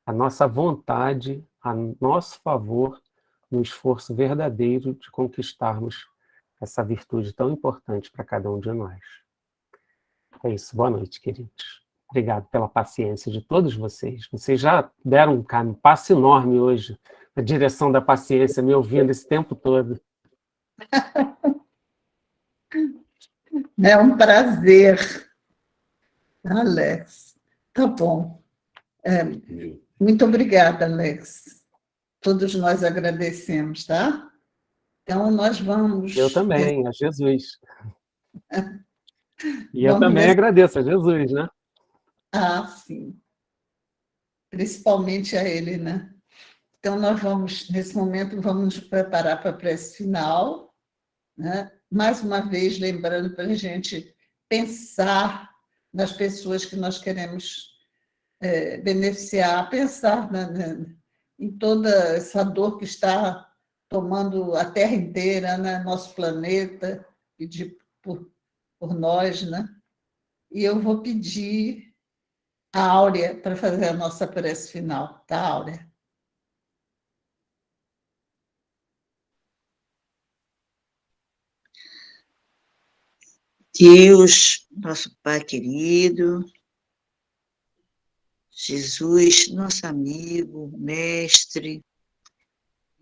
a nossa vontade a nosso favor no esforço verdadeiro de conquistarmos essa virtude tão importante para cada um de nós. É isso. Boa noite, queridos. Obrigado pela paciência de todos vocês. Vocês já deram um passo enorme hoje na direção da paciência, me ouvindo esse tempo todo. É um prazer, Alex. Tá bom. Muito obrigada, Alex. Todos nós agradecemos, tá? Então, nós vamos... Eu também, a Jesus. E eu também agradeço a Jesus, né? Ah, sim. Principalmente a ele, né? Então, nós vamos, nesse momento, vamos nos preparar para a prece final, né? Mais uma vez, lembrando para a gente pensar nas pessoas que nós queremos beneficiar, pensar em toda essa dor que está tomando a Terra inteira, né? Nosso planeta, e por nós, né? e eu vou pedir a Áurea para fazer a nossa prece final, tá, Áurea? Deus, nosso Pai querido, Jesus, nosso amigo, mestre,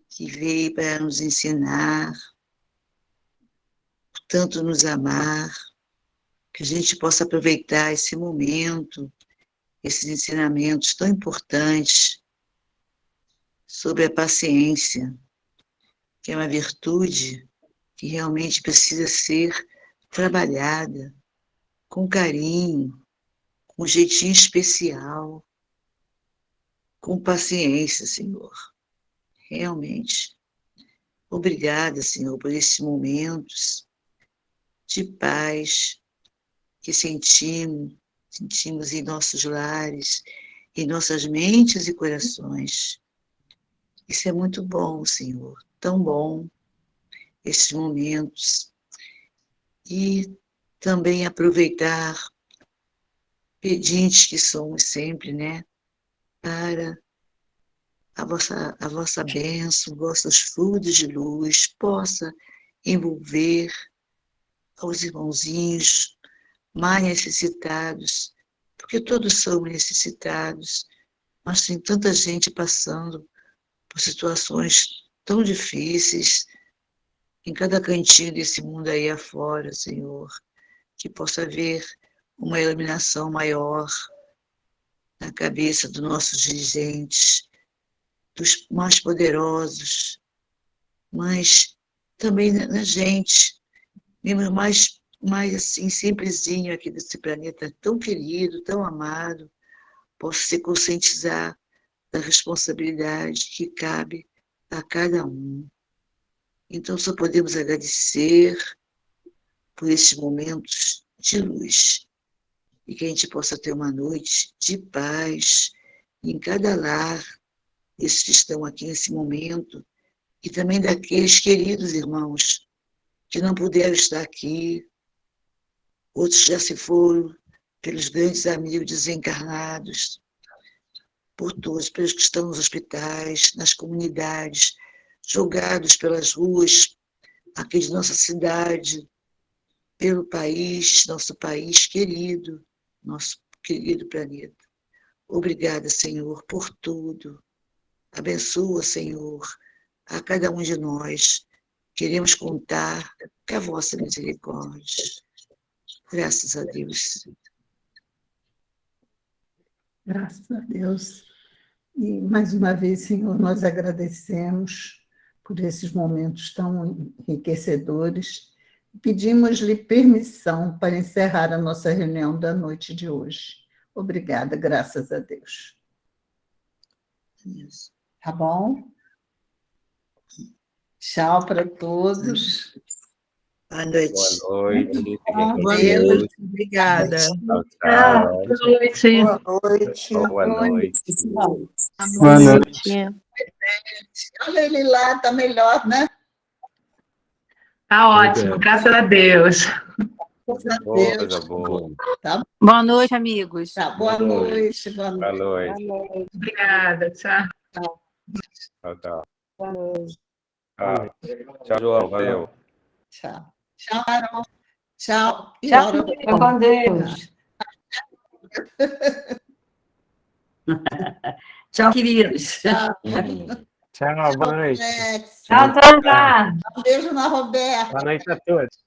que veio para nos ensinar, tanto nos amar, que a gente possa aproveitar esse momento, esses ensinamentos tão importantes sobre a paciência, que é uma virtude que realmente precisa ser trabalhada com carinho, com um jeitinho especial, com paciência, Senhor. Realmente. Obrigada, Senhor, por esses momentos de paz que sentimos em nossos lares, em nossas mentes e corações. Isso é muito bom, Senhor, tão bom, esses momentos. E também aproveitar, pedintes que somos sempre, né, para a vossa bênção, vossos fluidos de luz possa envolver aos irmãozinhos mais necessitados, porque todos somos necessitados, mas tem tanta gente passando por situações tão difíceis em cada cantinho desse mundo aí afora, Senhor, que possa haver uma iluminação maior na cabeça dos nossos dirigentes, dos mais poderosos, mas também na gente, mesmo mais assim, simplesinho aqui desse planeta tão querido, tão amado, possa se conscientizar da responsabilidade que cabe a cada um. Então, só podemos agradecer por esses momentos de luz e que a gente possa ter uma noite de paz em cada lar, esses que estão aqui nesse momento, e também daqueles queridos irmãos que não puderam estar aqui, outros já se foram, pelos grandes amigos desencarnados, por todos, pelos que estão nos hospitais, nas comunidades, jogados pelas ruas aqui de nossa cidade, pelo país, nosso país querido, nosso querido planeta. Obrigada, Senhor, por tudo. Abençoa, Senhor, a cada um de nós. Queremos contar com a vossa misericórdia. Graças a Deus. Graças a Deus. E, mais uma vez, Senhor, nós agradecemos por esses momentos tão enriquecedores. Pedimos-lhe permissão para encerrar a nossa reunião da noite de hoje. Obrigada, graças a Deus. Isso. Tá bom? Tchau para todos. Boa noite. Boa noite. Fiquem com Boa Deus. noite, obrigada. Tchau, Boa tchau. noite. Boa noite. Boa noite. Boa noite. Olha ele lá, está melhor, né? Tá ótimo, graças a Deus. Graças a Boa, Deus. coisa boa. Boa noite, amigos. Tá, boa noite. Boa Boa noite. noite. Obrigada, tchau. Tchau, tchau. Tchau, João. Valeu. Tchau. Tchau, Carol. Tchau. E Tchau, Laura. fica com Deus. Tchau, queridos. Tchau. Tchau, boa noite. Alex. Tchau, Tanta. Um beijo na Roberta. Boa noite a todos.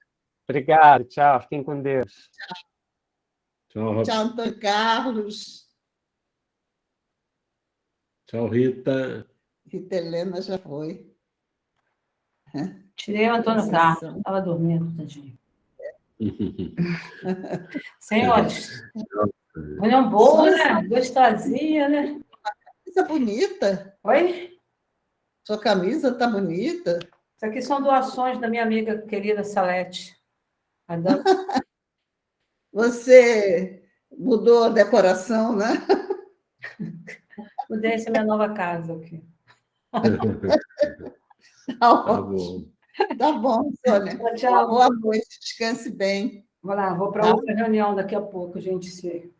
Obrigado, tchau. Fiquem com Deus. Tchau, Tchau, Antônio Carlos. tchau, Rita. Rita Helena já foi. Tirei o Antônio Carlos, estava dormindo, tadinho. Senhores, reunião boa, né? Gostosinha, né? Camisa bonita. Oi? Sua camisa tá bonita. Isso aqui são doações da minha amiga querida Salete. Você mudou a decoração, né? Mudei, essa é minha nova casa aqui. Tá Tá ótimo. bom. Tá bom, Sônia. Tchau. Boa noite, descanse bem. Vou lá, vou para outra reunião daqui a pouco, gente. Se...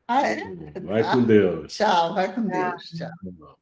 Ah, é? Vai com Deus. Tchau, vai com Tchau. Deus. Tchau. Tá bom.